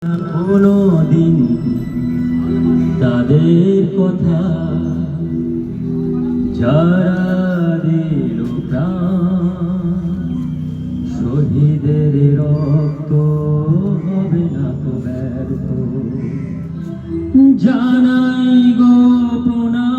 কোনদিন তাদের কথা যারা দিল প্রাণ, শহীদের রক্ত হবে না তো ব্যর্থ, জানাই গো প্রণাম।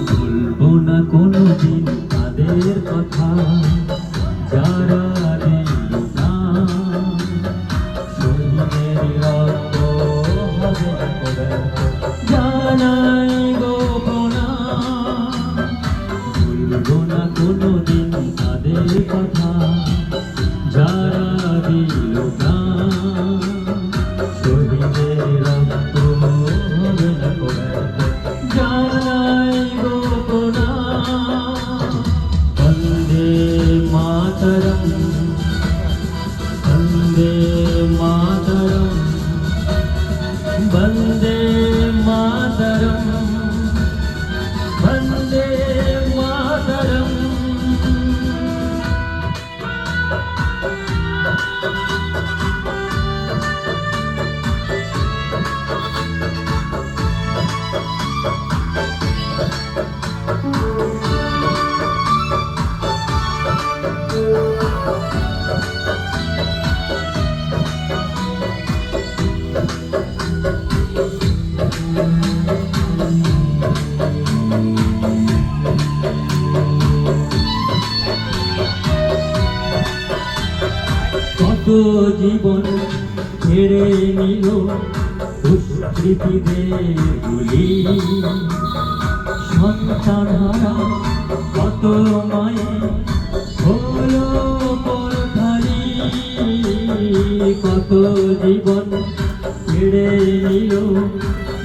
ভুলবো না কোনদিন তাদের কথা যারা দিল প্রাণ, শহীদের রক্ত হবে না তো ব্যর্থ, জানাই গো প্রণাম। ভুলবো না কোনদিন তাদের কথা যারা দিল প্রাণ, শহীদের রক্ত হবে না তো ব্যর্থ, জানাই গো প্রণাম। বন্দে মাতরম, বন্দে মাতরম, বন্দে মাতরম, বন্দে মাতরম। কত জীবন ছেড়ে নিল দুষ্কৃতীদের গুলি, সন্তান হারা কত মায়ের হলো পরখালি। কত জীবন ছেড়ে নিল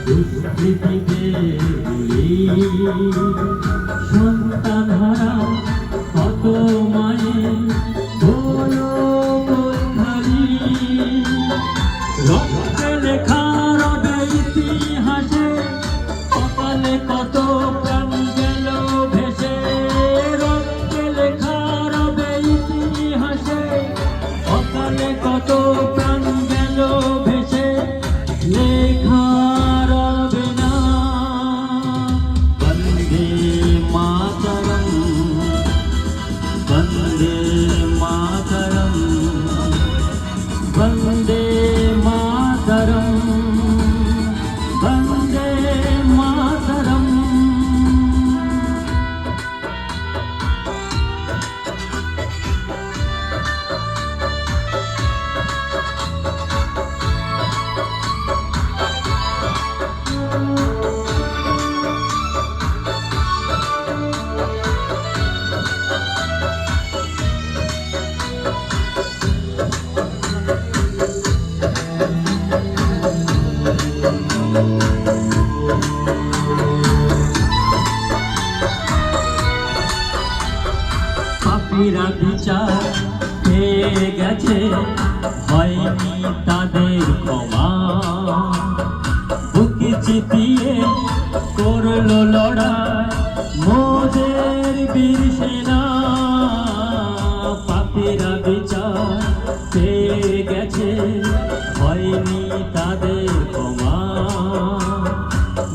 দুষ্কৃতীদের গুলি, সন্তান হারা কত মায়ের হলো পরখালি। রক্তে লেখা রবে ইতিহাসে, কপালে কত প্রাণ গেল ভেসে। রক্তে লেখা রবে ইতিহাসে, কপালে কত প্রাণ গেল ভেসে। লেখা রবে না বন্দে মাতরম, বন্দে মাতরম, বন্দে মাতরম, বন্দে মাতরম। পাপীরা বিচার পেয়ে গেছে, হয়নি তাদের ক্ষমা। বুক চিতিয়ে করলো লড়াই মোদের বীর সেনা। পাপীরা বিচার পেয়ে গেছে, হয়নি তাদের ক্ষমা।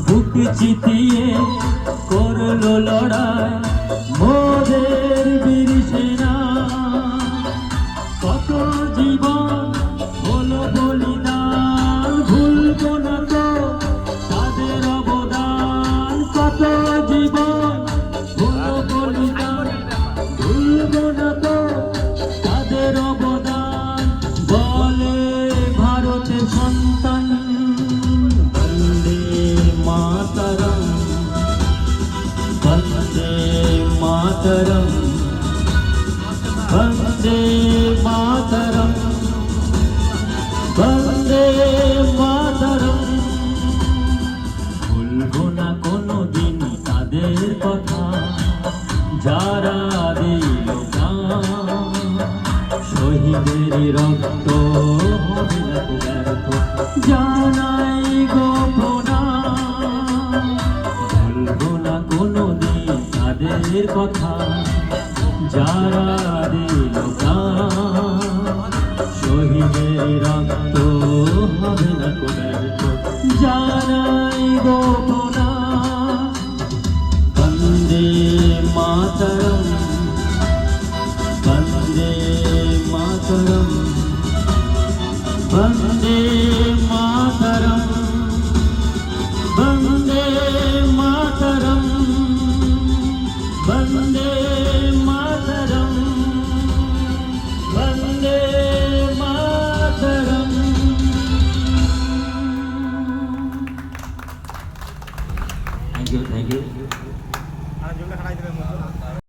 বুক চিতিয়ে করলো লড়াই মোদের বীর সেনা। কত জীবন হলো বলিদান, ভুলবো না তো তাদের অবদান। কত জীবন হলো বলিদান, ভুলবো না তো তাদের অবদান। বলে ভারতের সন্তান বন্দে মাতরম বন্দে মাতরম বন্দে মাতরম বন্দে মাতরম ভুলবো না কোনোদিন তাদের কথা যারা দিল প্রাণ শহীদের রক্ত হবে না কো ব্যর্থ জানাই গো প্রণাম ভুলবো না কোনোদিন তাদের কথা যারা দিল প্রাণ শহীদের রক্ত হবে না কো ব্যর্থ জানাই গো প্রণাম বন্দে মাতরম বন্দে মাতরম বন্দে মাতরম বন্দে মাতরম বন্দে মাতরম বন্দে মাতরম থ্যাংক ইউ আর জন্য খাড়াই দেবে